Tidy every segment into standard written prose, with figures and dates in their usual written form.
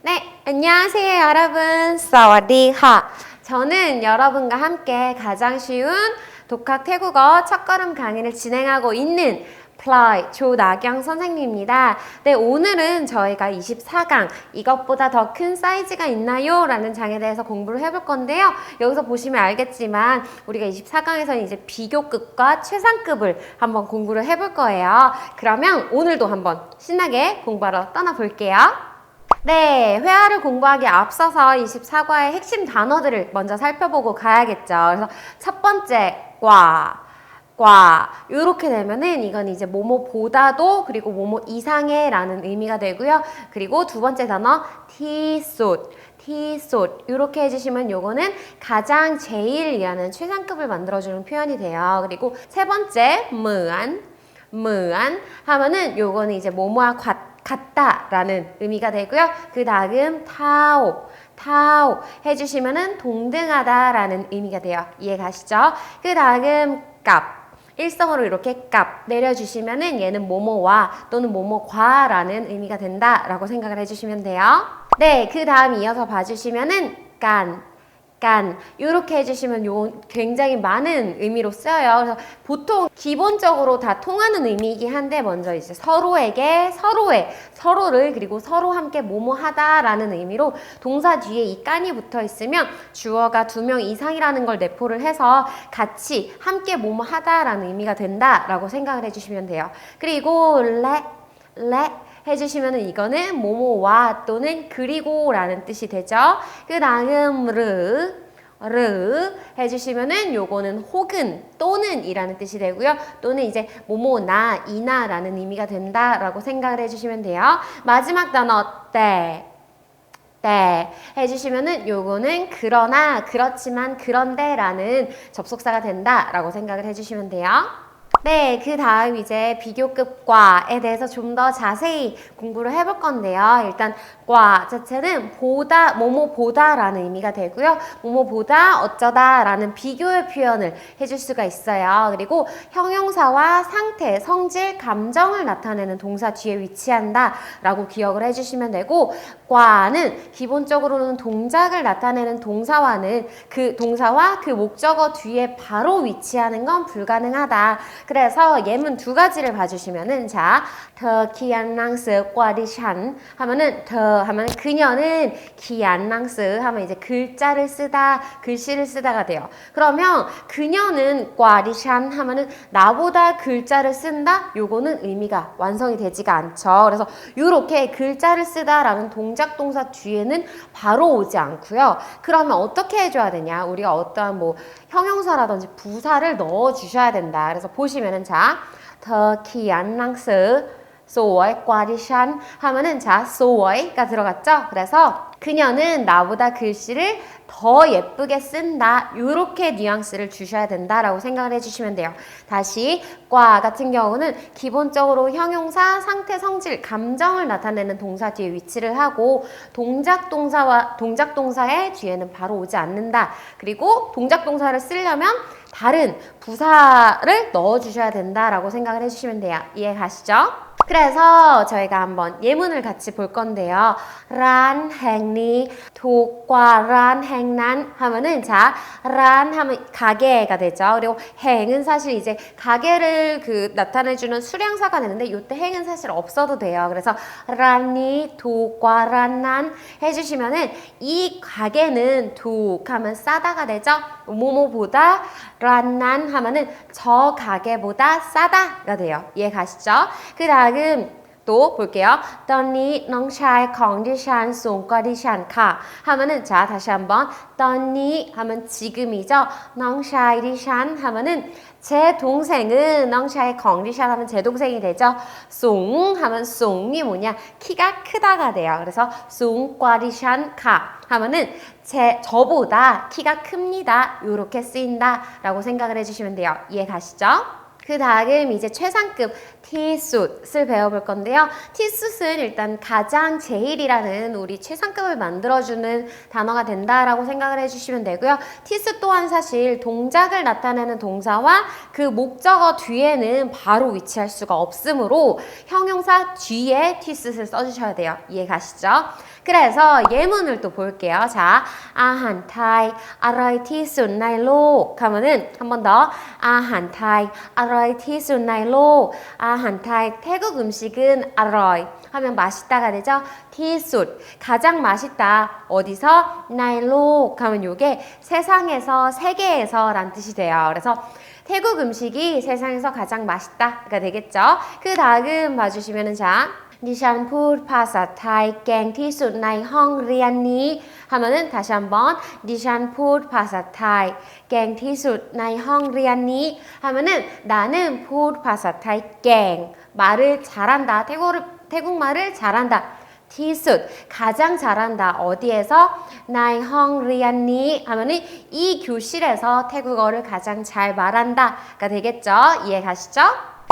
네, 안녕하세요 여러분. 사와디하. 저는 여러분과 함께 가장 쉬운 독학 태국어 첫걸음 강의를 진행하고 있는 플라이 조나경 선생님입니다. 네, 오늘은 저희가 24강 이것보다 더 큰 사이즈가 있나요? 라는 장에 대해서 공부를 해볼 건데요. 여기서 보시면 알겠지만 우리가 24강에서는 이제 비교급과 최상급을 한번 공부를 해볼 거예요. 그러면 오늘도 한번 신나게 공부하러 떠나볼게요. 네, 회화를 공부하기 앞서서 24과의 핵심 단어들을 먼저 살펴보고 가야겠죠. 그래서 첫 번째, 과 이렇게 되면은 이건 이제 뭐뭐보다도 그리고 뭐뭐 이상의 라는 의미가 되고요. 그리고 두 번째 단어 티솥 이렇게 해주시면 요거는 가장 제일이라는 최상급을 만들어주는 표현이 돼요. 그리고 세 번째 무안 하면은 요거는 이제 뭐뭐와 같다라는 의미가 되고요. 그 다음 타오 해주시면은 동등하다라는 의미가 돼요. 이해 가시죠? 그 다음 일성으로 이렇게 내려주시면은 얘는 뭐뭐와 또는 뭐뭐과라는 의미가 된다라고 생각을 해주시면 돼요. 네, 그 다음 이어서 봐주시면은 깐 이렇게 해주시면 요 굉장히 많은 의미로 쓰여요. 그래서 보통 기본적으로 다 통하는 의미이긴 한데 먼저 이제 서로를 그리고 서로 함께 뭐뭐하다라는 의미로 동사 뒤에 이 깐이 붙어 있으면 주어가 2명 이상이라는 걸 내포를 해서 같이 함께 뭐뭐하다라는 의미가 된다라고 생각을 해주시면 돼요. 그리고 해주시면은 이거는 뭐뭐와 또는 그리고라는 뜻이 되죠. 그 다음 르 해주시면은 요거는 혹은 또는 이라는 뜻이 되고요. 또는 이제 뭐뭐나 이나라는 의미가 된다라고 생각을 해주시면 돼요. 마지막 단어 때 해주시면은 요거는 그러나 그렇지만 그런데라는 접속사가 된다라고 생각을 해주시면 돼요. 네, 그 다음 이제 비교급과에 대해서 좀 더 자세히 공부를 해볼 건데요. 일단 과 자체는 뭐뭐보다라는 의미가 되고요. 뭐뭐보다 어쩌다라는 비교의 표현을 해줄 수가 있어요. 그리고 형용사와 상태, 성질, 감정을 나타내는 동사 뒤에 위치한다라고 기억을 해주시면 되고, 과는 기본적으로는 동작을 나타내는 동사와는 그 동사와 그 목적어 뒤에 바로 위치하는 건 불가능하다. 그래서 예문 두 가지를 봐주시면은 자, 더 키안랑스 꽈디샨 하면은 더 하면 그녀는 키안랑스 하면 이제 글자를 쓰다, 글씨를 쓰다가 돼요. 그러면 그녀는 꽈디샨 하면은 나보다 글자를 쓴다? 요거는 의미가 완성이 되지가 않죠. 그래서 이렇게 글자를 쓰다라는 동작 동사 뒤에는 바로 오지 않고요. 그러면 어떻게 해줘야 되냐? 우리가 어떠한 뭐 형용사라든지 부사를 넣어 주셔야 된다. 그래서 보시면은 자, 더 키안랑스 สวยกว่า ดิฉัน 하면은 자, สวย가 들어갔죠? 그래서 그녀는 나보다 글씨를 더 예쁘게 쓴다. 이렇게 뉘앙스를 주셔야 된다라고 생각을 해주시면 돼요. 다시 과 같은 경우는 기본적으로 형용사, 상태, 성질, 감정을 나타내는 동사 뒤에 위치를 하고 동작 동사의 뒤에는 바로 오지 않는다. 그리고 동작 동사를 쓰려면 다른 부사를 넣어주셔야 된다라고 생각을 해주시면 돼요. 이해 가시죠? 그래서 저희가 한번 예문을 같이 볼 건데요. 란 행니 독과 란 행난 하면은 자, 란 하면 가게가 되죠. 그리고 행은 사실 이제 가게를 나타내주는 수량사가 되는데 이때 행은 사실 없어도 돼요. 그래서 란니 독과 란난 해주시면은 이 가게는 독 하면 싸다가 되죠. 뭐뭐보다 란난 하면은 저 가게보다 싸다가 돼요. 이해 가시죠? 그 다음 또 볼게요. ตอนนี้ น้องชายของดิฉันสูงกว่าดิฉันค่ะ 하면은 자 다시 한번 ตอนนี้ 하면 지금이죠. น้องชาย ดิฉัน 하면은 제 동생은 น้องชาย ของ ดิฉัน 하면 제 동생이 되죠. 숭 하면 숭이 뭐냐? 키가 크다가 돼요. 그래서 สูงกว่า ดิฉัน ค่ะ 하면은 저보다 키가 큽니다. 이렇게 쓰인다라고 생각을 해주시면 돼요. 이해 가시죠? 그 다음 이제 최상급 티숫을 배워볼 건데요. 티숫은 일단 가장 제일이라는 우리 최상급을 만들어주는 단어가 된다라고 생각을 해주시면 되고요. 티숫 또한 사실 동작을 나타내는 동사와 그 목적어 뒤에는 바로 위치할 수가 없으므로 형용사 뒤에 티숫을 써주셔야 돼요. 이해 가시죠? 그래서 예문을 또 볼게요. 자, 아한 타이 아라이 티숫 나일로 하면은 한 번 더 아한 타이 아라이 티숫 나일로 아한 타이 태국 음식은 아라이 하면 맛있다가 되죠. 티숫 가장 맛있다 어디서 나일로 하면 요게 세상에서 세계에서 란 뜻이 돼요. 그래서 태국 음식이 세상에서 가장 맛있다가 되겠죠. 그 다음 봐주시면은 자ดิฉันพูดภาษาไทยเก่งที่สุดในห้องเรียนนี้ 하면은 다시 한번 ดิฉันพูดภาษาไทยเก่งที่สุดในห้องเรียนนี้ 하면은 나는 พูดภาษาไทยเก่ง 말을 잘한다 태국말을 잘한다 티숫 가장 잘한다 어디에서 나의 헝리안니 하면은 이 교실에서 태국어를 가장 잘 말한다가 되겠죠. 이해 가시죠?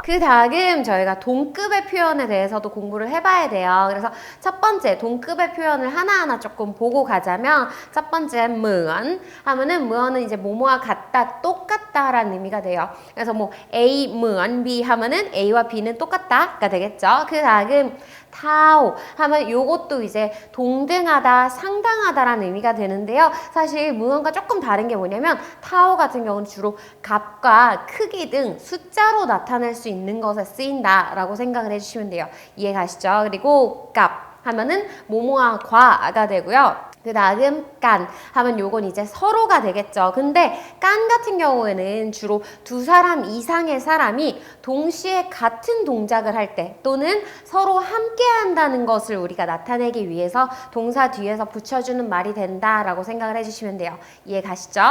그 다음 저희가 동급의 표현에 대해서도 공부를 해봐야 돼요. 그래서 첫 번째 동급의 표현을 하나하나 조금 보고 가자면 첫 번째 무언 하면은 무언은 이제 뭐뭐와 같다 똑같다라는 의미가 돼요. 그래서 뭐 A 무언 B 하면은 A와 B는 똑같다가 되겠죠. 그 다음 타오 하면 요것도 이제 동등하다 상당하다라는 의미가 되는데요. 사실 무언과 조금 다른 게 뭐냐면 타오 같은 경우는 주로 값과 크기 등 숫자로 나타낼 수 있는 것에 쓰인다 라고 생각을 해주시면 돼요. 이해 가시죠? 그리고 값 하면은 뭐뭐와 과가 되고요. 그 다음 깐 하면 요건 이제 서로가 되겠죠. 근데 깐 같은 경우에는 주로 두 사람 이상의 사람이 동시에 같은 동작을 할 때 또는 서로 함께 한다는 것을 우리가 나타내기 위해서 동사 뒤에서 붙여주는 말이 된다라고 생각을 해주시면 돼요. 이해 가시죠?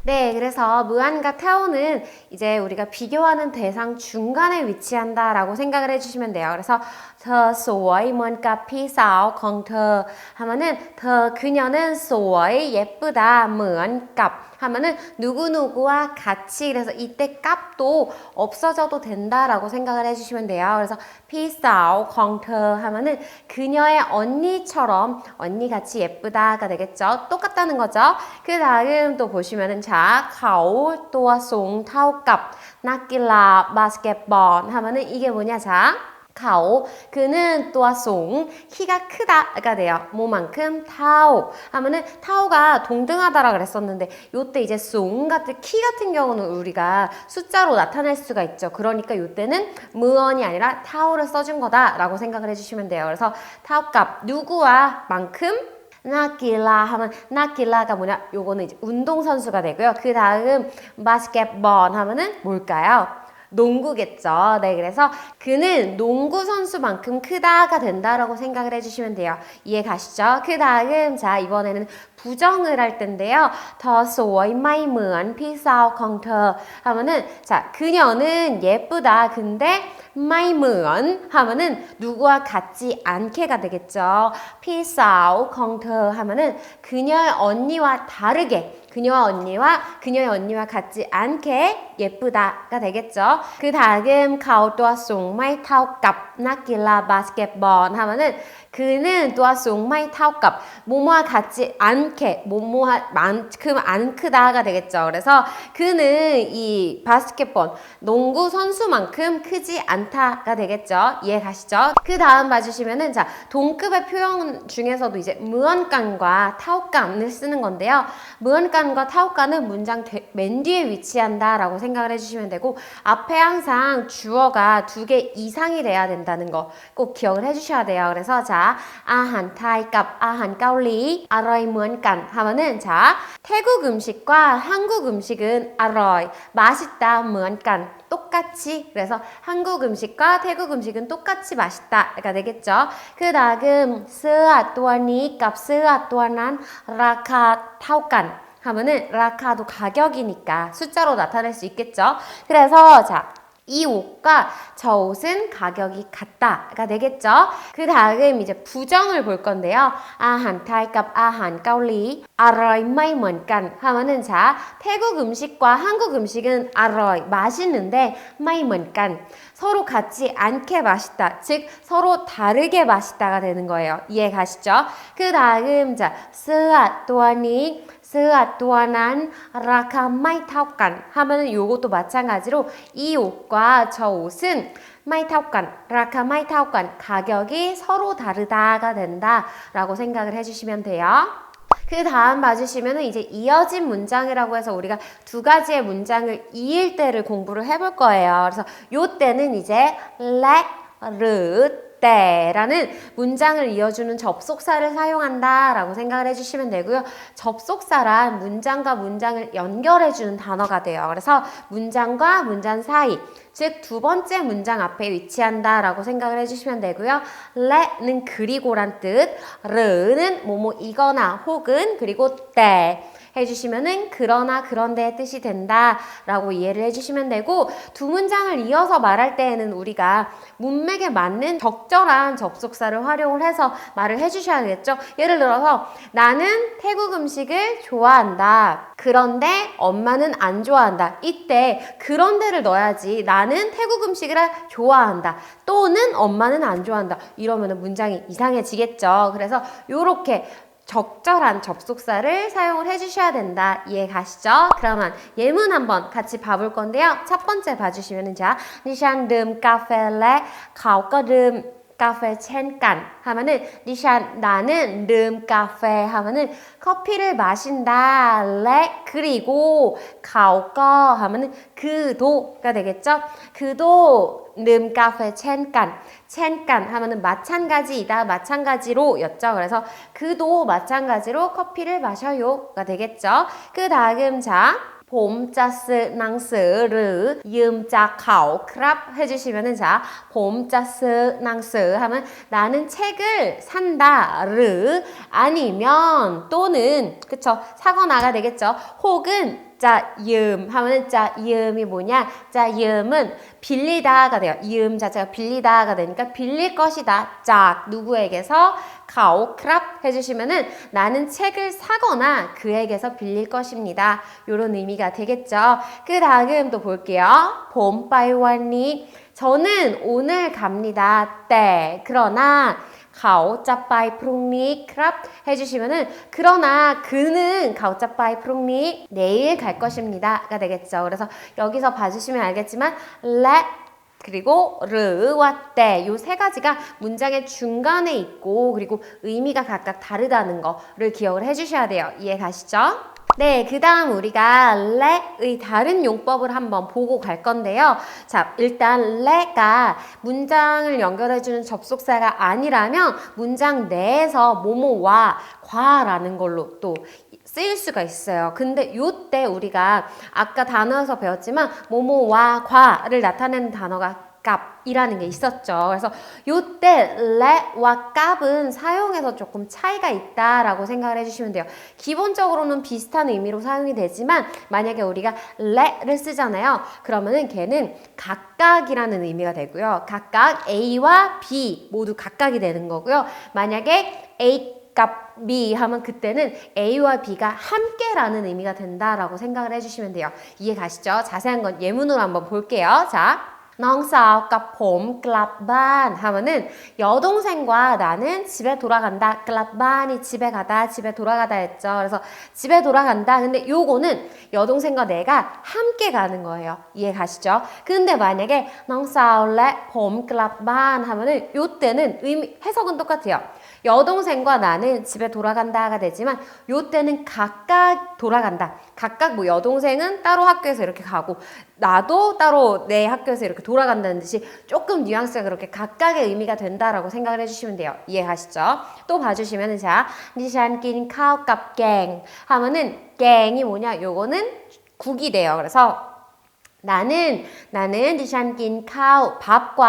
네, 그래서 무안과 타오는 이제 우리가 비교하는 대상 중간에 위치한다라고 생각을 해주시면 돼요. 그래서 더 소이 뭔가 피사오 공터 하면은 더 그녀는 소이 예쁘다 뭔가 하면은 누구누구와 같이 그래서 이때 값도 없어져도 된다라고 생각을 해주시면 돼요. 그래서 피사오 공터 하면은 그녀의 언니처럼 언니같이 예쁘다가 되겠죠. 똑같다는 거죠. 그 다음 또 보시면은 자, 가오 또와 송 타오값 낙길라 바스켓볼 하면은 이게 뭐냐 자. 가오 그는 또아송 키가 크다가 돼요. 뭐만큼 타오 하면은 타오가 동등하다라 그랬었는데 요때 이제 송 같은 키 같은 경우는 우리가 숫자로 나타낼 수가 있죠. 그러니까 요때는 무언이 아니라 타오를 써준 거다라고 생각을 해주시면 돼요. 그래서 타오값 누구와 만큼 나길라 하면 나길라가 뭐냐 요거는 이제 운동선수가 되고요. 그 다음 바스켓볼 하면은 뭘까요? 농구겠죠. 네, 그래서 그는 농구 선수만큼 크다가 된다라고 생각을 해주시면 돼요. 이해 가시죠? 그 다음 자 이번에는 부정을 할 텐데요. 더 소이 마이 무언 피사오 컹터 하면은 자 그녀는 예쁘다. 근데 마이 무언 하면은 누구와 같지 않게가 되겠죠. 피사오 컹터 하면은 그녀의 언니와 다르게 그녀의 언니와 같지 않게 예쁘다가 되겠죠. 그 다음 가오또아 송마이 타오값 나길라 바스켓볼 하면은 그는 또아 송마이 타오값 뭐뭐와 같지 않게 뭐뭐만큼 안 크다가 되겠죠. 그래서 그는 이 바스켓볼 농구 선수만큼 크지 않다가 되겠죠. 이해 가시죠? 그 다음 봐주시면은 자 동급의 표현 중에서도 이제 무언간과 타오감을 쓰는 건데요. 무언간과 타오감은 문장 맨 뒤에 위치한다라고 생각을 해주시면 되고 앞에 항상 주어가 2개 이상이 돼야 된다는 거 꼭 기억을 해주셔야 돼요. 그래서 자 아한 타이값 아한 까올리 아로이 무언간 하면은 자 태국 음식과 한국 음식은 아로이 맛있다 무언간 똑같이 그래서 한국 음식과 태국 음식은 똑같이 맛있다가 되겠죠. 그 다음 스아 또아니 값 스아 또아난 라카 타오간 하면은 라카도 가격이니까 숫자로 나타낼 수 있겠죠. 그래서 자 이 옷과 저 옷은 가격이 같다가 되겠죠. 그 다음 이제 부정을 볼 건데요. 아한 타이 값 아한 가올리 아로이 마이 먼간 하면은 자 태국 음식과 한국 음식은 아로이 맛있는데 마이 먼간 서로 같지 않게 맛있다. 즉 서로 다르게 맛있다가 되는 거예요. 이해 가시죠? 그 다음 자 스아 또아니 스아 또아난 라카 마이 타오간 하면은 요것도 마찬가지로 이 옷과 저 옷은 마이 타오간 라카 마이 타오간 가격이 서로 다르다가 된다라고 생각을 해주시면 돼요. 그 다음 봐주시면 이제 이어진 문장이라고 해서 우리가 두 가지의 문장을 이을 때를 공부를 해볼 거예요. 그래서 요 때는 이제 르 때라는 문장을 이어주는 접속사를 사용한다라고 생각을 해주시면 되고요. 접속사란 문장과 문장을 연결해주는 단어가 돼요. 그래서 문장과 문장 사이, 즉 두 번째 문장 앞에 위치한다라고 생각을 해주시면 되고요. 레는 그리고란 뜻, 르는 뭐뭐이거나 혹은 그리고 때 해주시면은 그러나 그런데의 뜻이 된다라고 이해를 해주시면 되고 두 문장을 이어서 말할 때에는 우리가 문맥에 맞는 적절한 접속사를 활용을 해서 말을 해주셔야겠죠. 예를 들어서 나는 태국 음식을 좋아한다. 그런데 엄마는 안 좋아한다. 이때 그런데를 넣어야지 나는 태국 음식을 좋아한다. 또는 엄마는 안 좋아한다. 이러면 문장이 이상해지겠죠. 그래서 요렇게 적절한 접속사를 사용을 해주셔야 된다. 이해 가시죠? 그러면 예문 한번 같이 봐볼 건데요. 첫 번째 봐주시면은 자, 니샨 ดื่ม 카페레 เขาก็ดื่ม 카페 เช่นกัน 하면은 니샨 나는 ดื่ม 카페 하면은 커피를 마신다. 레 그리고 เขาก็ 하면은 그도가 되겠죠? 그도 ดื่ม 카페 เช่นกัน เช่นกัน 하면은 마찬가지이다. 마찬가지로 였죠. 그래서 그도 마찬가지로 커피를 마셔요가 되겠죠. 그 다음 자 ผมจะซื้อหนังสือหรือยืมจากเขาครับ 해주시면은 자, ผมจะซื้อหนังสือ 하면 나는 책을 산다. 르 아니면 또는 그쵸 사거나가 되겠죠. 혹은 자, 옰 하면은 자, 옰이 뭐냐? 자, 옰은 빌리다가 돼요. 옰 자체가 빌리다가 되니까 빌릴 것이다. 자, 누구에게서? 가오 크랍 해주시면은 나는 책을 사거나 그에게서 빌릴 것입니다. 요런 의미가 되겠죠. 그 다음 또 볼게요. 봄 빠이와니 저는 오늘 갑니다. 때 그러나 เขาจะไปพรุ่งนี้ครับ 해주시면은 그러나 그는 เขาจะไปพรุ่งนี้ 내일 갈 것입니다가 되겠죠. 그래서 여기서 봐주시면 알겠지만 let 그리고 르와 때 요 세 가지가 문장의 중간에 있고 그리고 의미가 각각 다르다는 거를 기억을 해주셔야 돼요. 이해 가시죠? 네, 그 다음 우리가 레의 다른 용법을 한번 보고 갈 건데요. 자, 일단 레가 문장을 연결해주는 접속사가 아니라면 문장 내에서 뭐뭐와 과라는 걸로 또 쓰일 수가 있어요. 근데 요때 우리가 아까 단어에서 배웠지만 뭐뭐와 과를 나타내는 단어가 값이라는 게 있었죠. 그래서 요때 레와 값은 사용에서 조금 차이가 있다라고 생각을 해주시면 돼요. 기본적으로는 비슷한 의미로 사용이 되지만 만약에 우리가 레를 쓰잖아요. 그러면은 걔는 각각이라는 의미가 되고요. 각각 A와 B 모두 각각이 되는 거고요. 만약에 A 값 B 하면 그때는 A와 B가 함께라는 의미가 된다라고 생각을 해주시면 돼요. 이해 가시죠? 자세한 건 예문으로 한번 볼게요. 자. น้องสาว กับผม กลับบ้าน 하면은 여동생과 나는 집에 돌아간다. กลับบ้าน이 집에 가다, 집에 돌아가다 했죠. 그래서 집에 돌아간다. 근데 요거는 여동생과 내가 함께 가는 거예요. 이해 가시죠? 근데 만약에 น้องสาว และผม กลับบ้าน 하면은 요때는 의미 해석은 똑같아요. 여동생과 나는 집에 돌아간다가 되지만 요때는 각각 돌아간다. 각각 뭐 여동생은 따로 학교에서 이렇게 가고 나도 따로 내 학교에서 이렇게 돌아간다는 듯이 조금 뉘앙스가 그렇게 각각의 의미가 된다라고 생각을 해주시면 돼요. 이해가시죠? 또 봐주시면은 자, ดิฉัน กิน ข้าว กับ แกง 하면은 갱이 뭐냐? 요거는 국이 돼요. 그래서 나는 ดิฉัน กิน ข้าว 밥과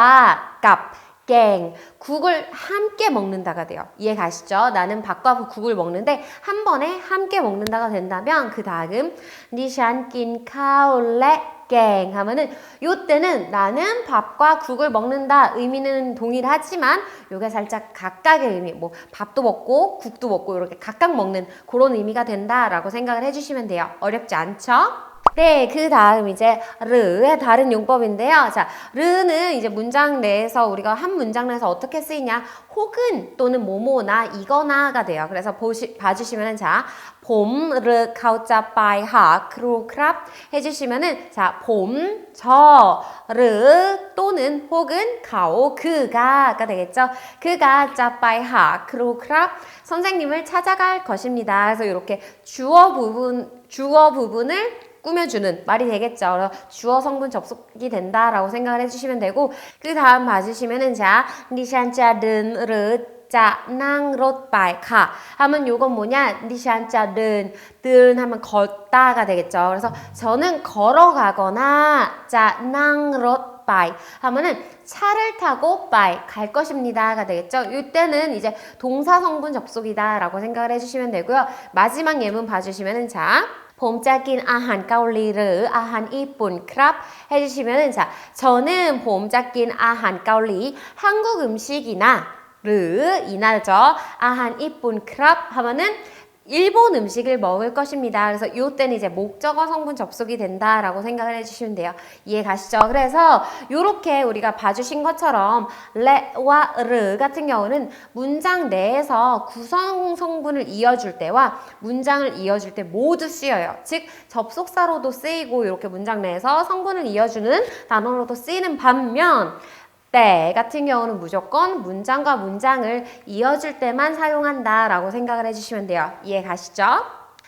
กับ 갱, 국을 함께 먹는다가 돼요. 이해 가시죠? 나는 밥과 국을 먹는데 한 번에 함께 먹는다가 된다면 그 다음 ดิฉัน กิน ข้าว และ 갱 하면은 요때는 나는 밥과 국을 먹는다 의미는 동일하지만 요게 살짝 각각의 의미 뭐 밥도 먹고 국도 먹고 이렇게 각각 먹는 그런 의미가 된다라고 생각을 해주시면 돼요. 어렵지 않죠? 네, 그 다음 이제 르의 다른 용법인데요. 자, 르는 이제 문장 내에서 우리가 한 문장 내에서 어떻게 쓰이냐? 혹은 또는 뭐뭐나 이거나가 돼요. 그래서 봐주시면은 자, 봄, 르, 카우자, 빠이, 하, 크루, 크랍 해주시면은 자, 봄, 저, 르 또는 혹은 가오, 그가가 되겠죠. 그가 짜빠이, 하, 크루, 크랍 선생님을 찾아갈 것입니다. 그래서 이렇게 주어 부분을 꾸며주는 말이 되겠죠. 그래서 주어 성분 접속이 된다라고 생각을 해주시면 되고 그 다음 봐주시면은 자, 니샨자든 르 자, 낭, 롯, 바이, 가 하면 요건 뭐냐? 니샨자든 든 하면 걷다가 되겠죠. 그래서 저는 걸어가거나 자, 낭, 롯, 바이 하면은 차를 타고 바이 갈 것입니다가 되겠죠. 이때는 이제 동사 성분 접속이다 라고 생각을 해주시면 되고요. 마지막 예문 봐주시면은 자, 봄자긴 아한 가올리หรือ 아한 일본 크랍 해주시면은 자, 저는 봄자긴 아한 가올리 한국 음식이나 หรือ 이나죠. 아한 일본 크랍 하면은 일본 음식을 먹을 것입니다. 그래서 이때는 이제 목적어 성분 접속이 된다라고 생각을 해주시면 돼요. 이해 가시죠? 그래서 이렇게 우리가 봐주신 것처럼 레와 르 같은 경우는 문장 내에서 구성 성분을 이어줄 때와 문장을 이어줄 때 모두 쓰여요. 즉 접속사로도 쓰이고 이렇게 문장 내에서 성분을 이어주는 단어로도 쓰이는 반면 때 같은 경우는 무조건 문장과 문장을 이어줄 때만 사용한다 라고 생각을 해주시면 돼요. 이해 가시죠?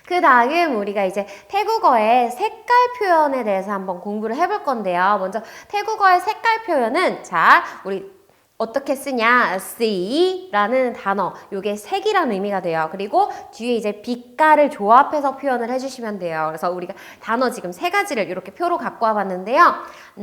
그 다음 우리가 이제 태국어의 색깔 표현에 대해서 한번 공부를 해볼 건데요. 먼저 태국어의 색깔 표현은 자, 우리 어떻게 쓰냐? see라는 단어, 요게 색이라는 의미가 돼요. 그리고 뒤에 이제 빛깔을 조합해서 표현을 해주시면 돼요. 그래서 우리가 단어 지금 세 가지를 이렇게 표로 갖고 와봤는데요.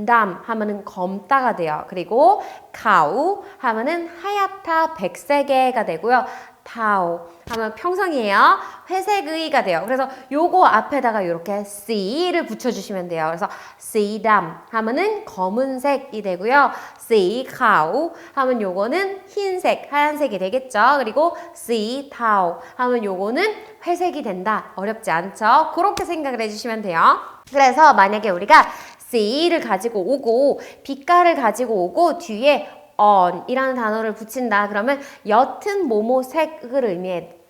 담 하면은 검다가 돼요. 그리고 가우 하면은 하얗다, 백색의가 되고요. 타오 하면 평성이에요. 회색의가 돼요. 그래서 요거 앞에다가 이렇게 C를 붙여주시면 돼요. 그래서 C담 하면은 검은색이 되고요. C 카우 하면 요거는 흰색, 하얀색이 되겠죠. 그리고 C 타오 하면 요거는 회색이 된다. 어렵지 않죠? 그렇게 생각을 해주시면 돼요. 그래서 만약에 우리가 C를 가지고 오고 빛깔을 가지고 오고 뒤에 on 이라는 단어를 붙인다. 그러면 옅은 모모색을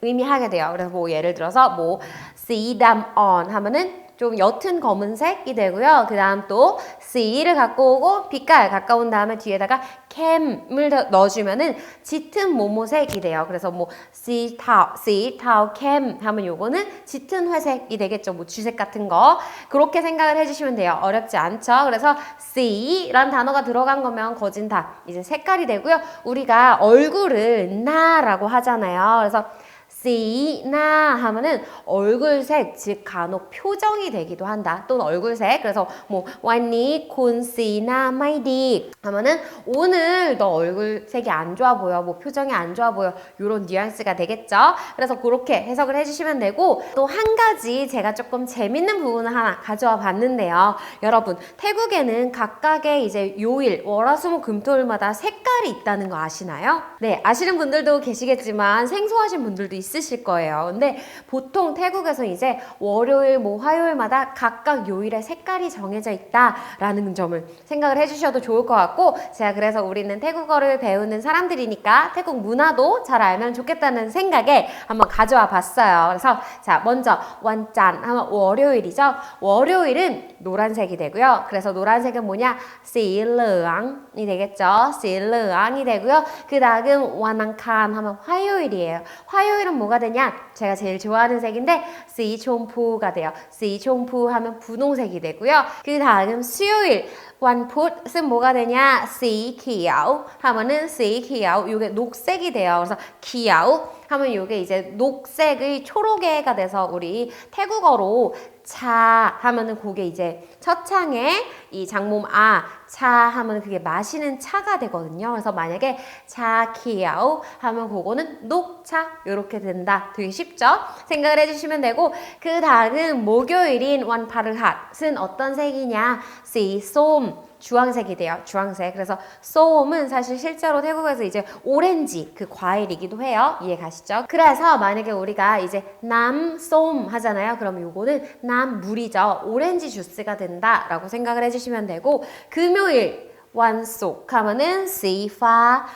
의미하게 돼요. 그래서 뭐 예를 들어서 뭐 씨담 on 하면은 좀 옅은 검은색이 되고요. 그 다음 또 C를 갖고 오고 빛깔 가까운 다음에 뒤에다가 캠을 넣어주면은 짙은 모모색이 돼요. 그래서 뭐 C 타오 캠 하면 요거는 짙은 회색이 되겠죠. 뭐 주색 같은 거. 그렇게 생각을 해주시면 돼요. 어렵지 않죠? 그래서 C라는 단어가 들어간 거면 거진 다 이제 색깔이 되고요. 우리가 얼굴을 나라고 하잖아요. 그래서 씨나 하면은 얼굴색, 즉 간혹 표정이 되기도 한다. 또는 얼굴색. 그래서 뭐 완니 콘씨나 마이디 하면은 오늘 너 얼굴색이 안 좋아 보여. 뭐 표정이 안 좋아 보여. 요런 뉘앙스가 되겠죠. 그래서 그렇게 해석을 해주시면 되고 또 한 가지 제가 조금 재밌는 부분을 하나 가져와 봤는데요. 여러분 태국에는 각각의 이제 요일, 월화수목금토일마다 색깔이 있다는 거 아시나요? 네, 아시는 분들도 계시겠지만 생소하신 분들도 있으실 거예요. 근데 보통 태국에서 이제 월요일, 뭐 화요일마다 각각 요일에 색깔이 정해져 있다라는 점을 생각을 해주셔도 좋을 것 같고 제가 그래서 우리는 태국어를 배우는 사람들이니까 태국 문화도 잘 알면 좋겠다는 생각에 한번 가져와 봤어요. 그래서 자 먼저 완짠 하면 월요일이죠. 월요일은 노란색이 되고요. 그래서 노란색은 뭐냐? 씨르앙이 되겠죠. 씨르앙이 되고요. 그 다음 완앙칸 하면 화요일이에요. 화요일은 뭐가 되냐? 제가 제일 좋아하는 색인데 씨총푸가 돼요. 씨총푸 하면 분홍색이 되고요. 그 다음 수요일 완풋은 뭐가 되냐? 씨키야오 하면은 씨키야오 요게 녹색이 돼요. 그래서 키야오 하면 요게 이제 녹색의 초록애가 돼서 우리 태국어로 녹차 하면은 그게 이제 첫 창에 이 장모음 차 하면 그게 마시는 차가 되거든요. 그래서 만약에 차키야오 하면 그거는 녹차 이렇게 된다. 되게 쉽죠? 생각을 해주시면 되고 그 다음 목요일인 완파르핫은 어떤 색이냐? 씨솜 주황색이 돼요. 주황색. 그래서 쏨은 사실 실제로 태국에서 이제 오렌지 그 과일이기도 해요. 이해 가시죠? 그래서 만약에 우리가 이제 남쏨 하잖아요. 그럼 요거는 남물이죠. 오렌지 주스가 된다라고 생각을 해주시면 되고 금요일 완속 하면은 씨파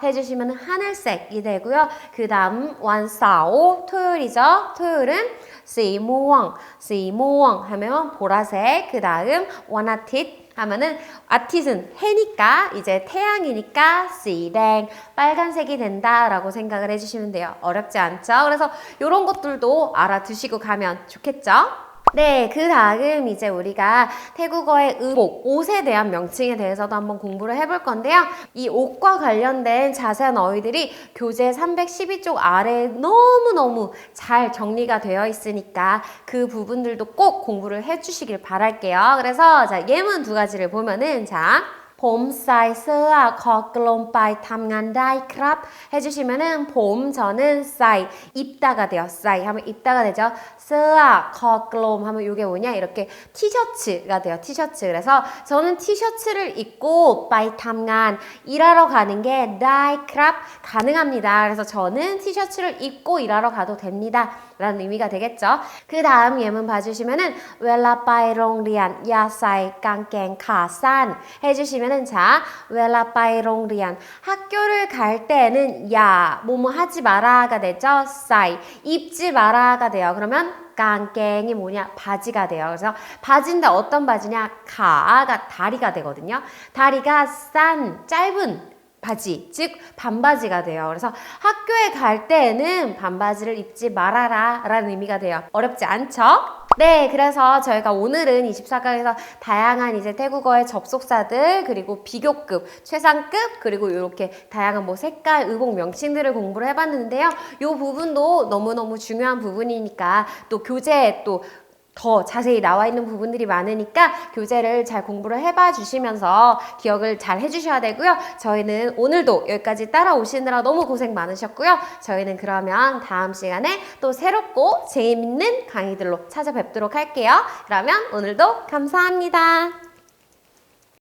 해주시면 하늘색이 되고요. 그 다음 완사오 토요일이죠. 토요일은 씨무왕 하면 보라색. 그 다음 원아tit 하면은 아티는 해니까 이제 태양이니까 씨댕 빨간색이 된다라고 생각을 해주시면 돼요. 어렵지 않죠? 그래서 이런 것들도 알아두시고 가면 좋겠죠? 네, 그 다음 이제 우리가 태국어의 의복, 옷에 대한 명칭에 대해서도 한번 공부를 해볼 건데요. 이 옷과 관련된 자세한 어휘들이 교재 312쪽 아래에 너무너무 잘 정리가 되어 있으니까 그 부분들도 꼭 공부를 해주시길 바랄게요. 그래서 자, 예문 두 가지를 보면은 자, 봄 사이 스아 거글롬 빠이 탐간다이 크랍 해주시면은 봄 저는 사이 입다가 돼요. 사이 하면 입다가 되죠. 스아 거글롬 하면 이게 뭐냐 이렇게 티셔츠가 돼요. 티셔츠. 그래서 저는 티셔츠를 입고 빠이 탐간 일하러 가는 게 다이 크랍 가능합니다. 그래서 저는 티셔츠를 입고 일하러 가도 됩니다. 라는 의미가 되겠죠. 그 다음 예문 봐주시면은 웰라 빠이 롱리안 야사이 깡깽 카산 해주시면은 자 웰라 빠이 롱리안 학교를 갈 때는 야 뭐뭐 하지 마라가 되죠. 사이 입지 마라가 돼요. 그러면 깡깽이 뭐냐 바지가 돼요. 그래서 바지인데 어떤 바지냐 가가 다리가 되거든요. 다리가 싼 짧은 바지, 즉 반바지가 돼요. 그래서 학교에 갈 때는 반바지를 입지 말아라 라는 의미가 돼요. 어렵지 않죠? 네, 그래서 저희가 오늘은 24강에서 다양한 이제 태국어의 접속사들 그리고 비교급, 최상급 그리고 이렇게 다양한 뭐 색깔, 의복 명칭들을 공부를 해봤는데요. 이 부분도 너무너무 중요한 부분이니까 또 교재에 또 더 자세히 나와 있는 부분들이 많으니까 교재를 잘 공부를 해봐 주시면서 기억을 잘 해주셔야 되고요. 저희는 오늘도 여기까지 따라오시느라 너무 고생 많으셨고요. 저희는 그러면 다음 시간에 또 새롭고 재미있는 강의들로 찾아뵙도록 할게요. 그러면 오늘도 감사합니다.